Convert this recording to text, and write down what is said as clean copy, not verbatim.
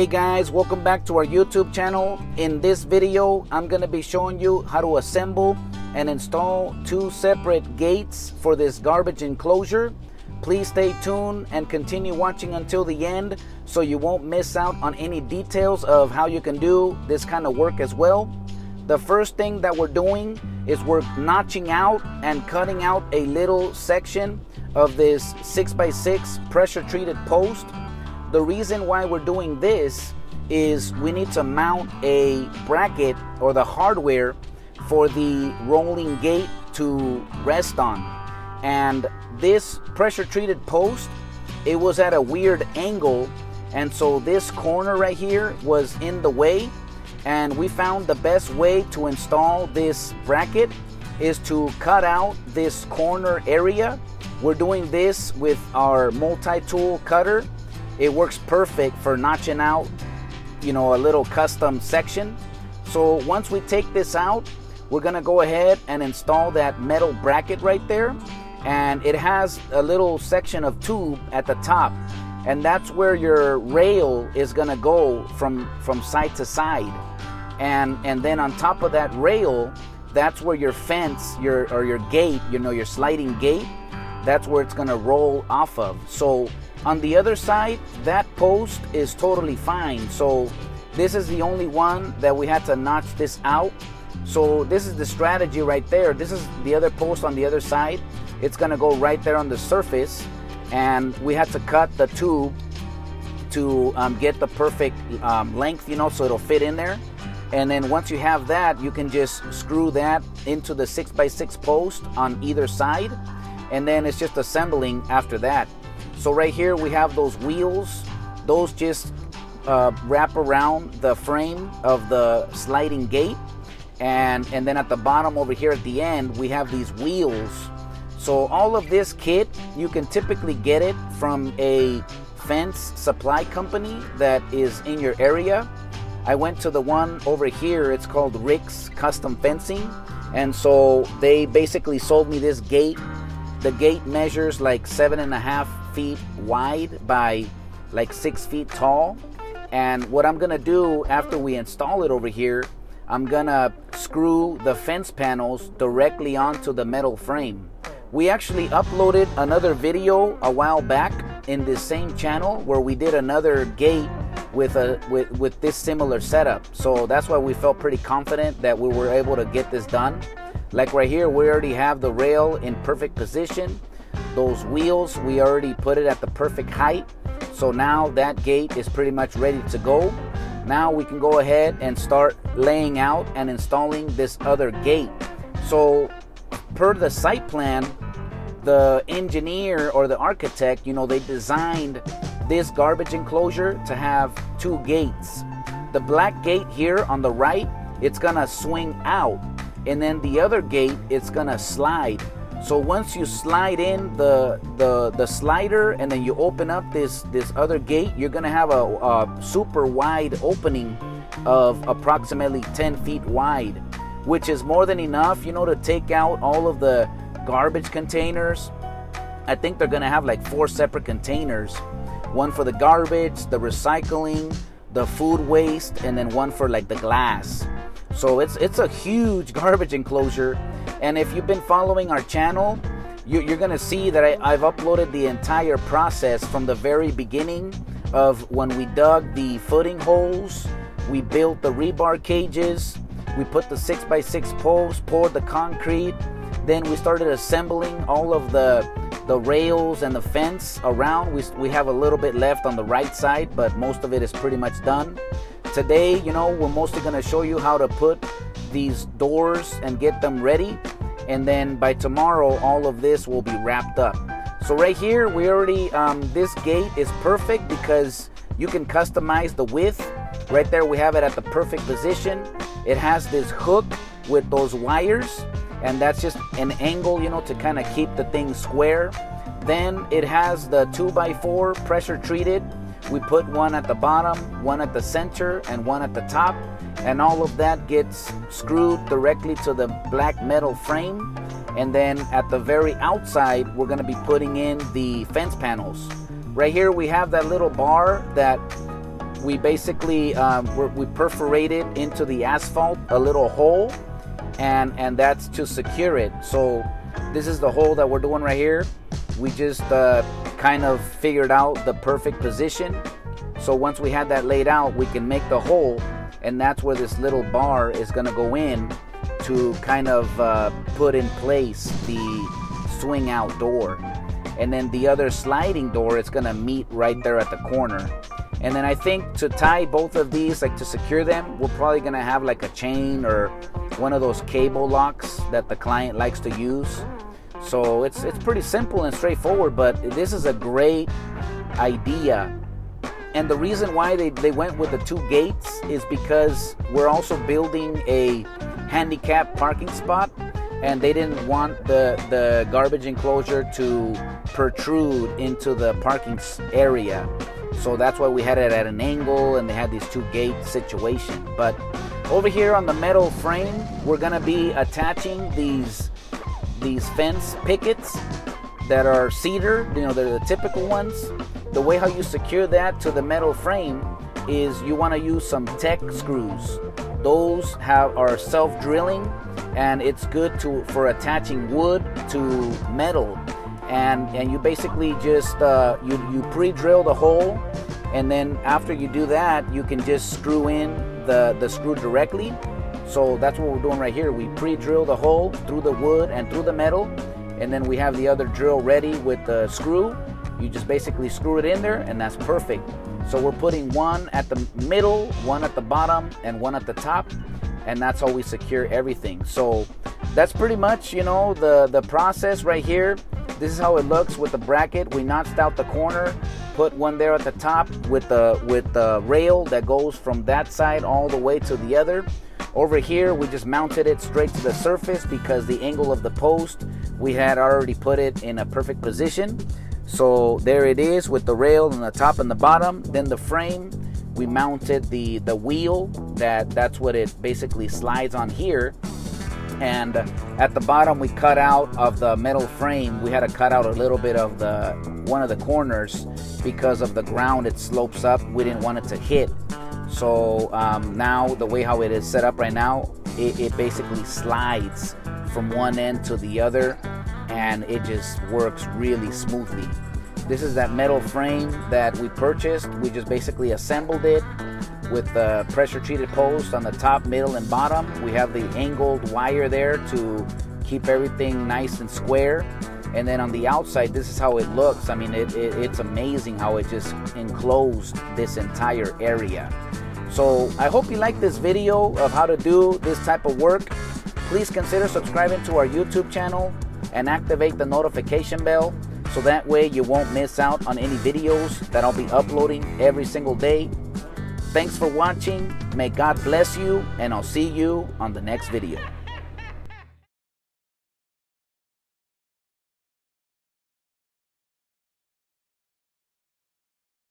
Hey guys, welcome back to our YouTube channel. In this video, I'm going to be showing you how to assemble and install two separate gates for this garbage enclosure. Please stay tuned and continue watching until the end so you won't miss out on any details of how you can do this kind of work as well. The first thing that we're doing is we're notching out and cutting out a little section of this 6x6 pressure treated post. The reason why we're doing this is we need to mount a bracket or the hardware for the rolling gate to rest on. And this pressure treated post, it was at a weird angle, and so this corner right here was in the way, and we found the best way to install this bracket is to cut out this corner area. We're doing this with our multi-tool cutter. It works perfect for notching out, a little custom section. So once we take this out, we're gonna go ahead and install that metal bracket right there. And it has a little section of tube at the top. And that's where your rail is gonna go from side to side. And then on top of that rail, that's where your fence, your gate, your sliding gate, that's where it's gonna roll off of. So on the other side, that post is totally fine. So this is the only one that we had to notch this out. So this is the strategy right there. This is the other post on the other side. It's gonna go right there on the surface, and we had to cut the tube to get the perfect length, so it'll fit in there. And then once you have that, you can just screw that into the 6x6 post on either side, and then it's just assembling after that. So right here we have those wheels. Those just wrap around the frame of the sliding gate, and then at the bottom over here at the end we have these wheels. So all of this kit, you can typically get it from a fence supply company that is in your area. I went to the one over here, it's called Rick's Custom Fencing, and so they basically sold me this gate. The gate measures like 7.5 feet wide by like 6 feet tall. And what I'm gonna do after we install it over here, I'm gonna screw the fence panels directly onto the metal frame. We actually uploaded another video a while back in this same channel where we did another gate with this similar setup. So that's why we felt pretty confident that we were able to get this done. Like right here, we already have the rail in perfect position. Those wheels, we already put it at the perfect height. So now that gate is pretty much ready to go. Now we can go ahead and start laying out and installing this other gate. So per the site plan, the engineer or the architect, they designed this garbage enclosure to have two gates. The black gate here on the right, it's gonna swing out. And then the other gate, it's gonna slide. So once you slide in the slider and then you open up this other gate, you're gonna have a super wide opening of approximately 10 feet wide, which is more than enough, to take out all of the garbage containers. I think they're gonna have like 4 separate containers. One for the garbage, the recycling, the food waste, and then one for like the glass. So it's a huge garbage enclosure. And if you've been following our channel, you're gonna see that I've uploaded the entire process from the very beginning of when we dug the footing holes, we built the rebar cages, we put the 6x6 posts, poured the concrete, then we started assembling all of the rails and the fence around. We have a little bit left on the right side, but most of it is pretty much done. Today, we're mostly gonna show you how to put these doors and get them ready, and then by tomorrow all of this will be wrapped up. So right here we already this gate is perfect because you can customize the width. Right there we have it at the perfect position. It has this hook with those wires, and that's just an angle, to kind of keep the thing square. Then it has the 2x4 pressure treated. We put one at the bottom, one at the center, and one at the top, and all of that gets screwed directly to the black metal frame. And then at the very outside, we're gonna be putting in the fence panels. Right here we have that little bar that we basically we perforated into the asphalt a little hole, and that's to secure it. So this is the hole that we're doing right here. We just kind of figured out the perfect position. So once we had that laid out, we can make the hole, and that's where this little bar is going to go in to kind of put in place the swing out door. And then the other sliding door, it's going to meet right there at the corner. And then I think to tie both of these, like to secure them, we're probably going to have like a chain or one of those cable locks that the client likes to use. So it's pretty simple and straightforward, but this is a great idea. And the reason why they went with the 2 gates is because we're also building a handicap parking spot, and they didn't want the garbage enclosure to protrude into the parking area. So that's why we had it at an angle, and they had these 2 gate situation. But over here on the metal frame, we're gonna be attaching these fence pickets that are cedar. You know, they're the typical ones. The way how you secure that to the metal frame is you want to use some tech screws. Those are self-drilling, and it's good for attaching wood to metal. And you basically just you pre-drill the hole, and then after you do that, you can just screw in the screw directly. So that's what we're doing right here. We pre-drill the hole through the wood and through the metal, and then we have the other drill ready with the screw. You just basically screw it in there, and that's perfect. So we're putting one at the middle, one at the bottom, and one at the top, and that's how we secure everything. So that's pretty much, you know, the process right here. This is how it looks with the bracket. We notched out the corner, put one there at the top with the rail that goes from that side all the way to the other. Over here, we just mounted it straight to the surface because the angle of the post, we had already put it in a perfect position. So there it is with the rail on the top and the bottom. Then the frame, we mounted the wheel that's what it basically slides on here. And at the bottom, we cut out of the metal frame, we had to cut out a little bit of one of the corners because of the ground. It slopes up. We didn't want it to hit. So now the way how it is set up right now, it basically slides from one end to the other, and it just works really smoothly. This is that metal frame that we purchased. We just basically assembled it with the pressure treated post on the top, middle, and bottom. We have the angled wire there to keep everything nice and square. And then on the outside, this is how it looks. I mean, it's amazing how it just enclosed this entire area. So I hope you like this video of how to do this type of work. Please consider subscribing to our YouTube channel and activate the notification bell, so that way you won't miss out on any videos that I'll be uploading every single day. Thanks for watching. May God bless you, and I'll see you on the next video.